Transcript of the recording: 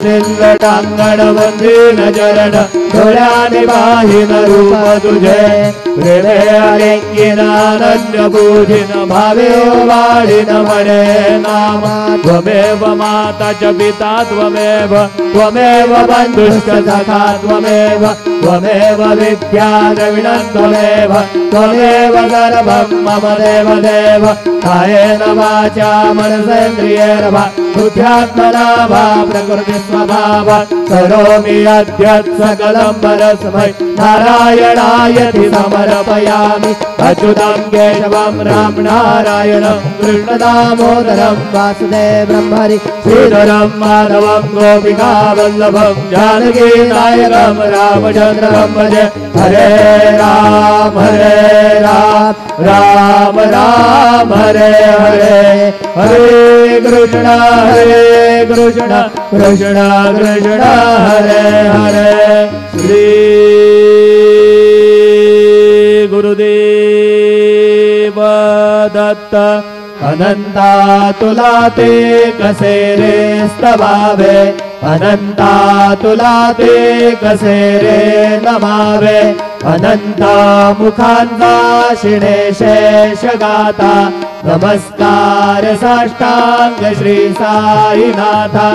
त्रिल्लटांगण वंदीन चरण डोळ्याने पाहिन रूप तुझे प्रेमे अलिंगिन अनन्य पूजिन भावे वाळीन म्हणे नाम त्वमेव माता च पिता त्वमेव त्वमेव बंधुश्च सखा त्वमेव त्वमेव विद्या द्रविणं त्वमेव त्वमेव गर्भं मम देव देव कायेन वाचा मनसेन्द्रियेण वा बुद्ध्यात्मना वा प्रकृतिस्वभाव करोमि अद्य सकलं परस्मै नारायणायति समर्पयामि अच्युतं केशवं राम नारायणं कृष्णदामोदरं वासुदेवं हरि श्रीधरं माधवं गोपिका वल्लभं जानकी नायकं रामचन्द्रं भजे हरे राम राम राम हरे हरे हरे कृष्ण कृष्ण कृष्ण हरे हरे श्री गुरुदेव दत्त अनंता तुला ते कसे रे स्तवावे अनंता तुला ते कसे रे नमावे अनंता मुखांचा शिणे शेष गाता नमस्कार साष्टांग श्री साईनाथा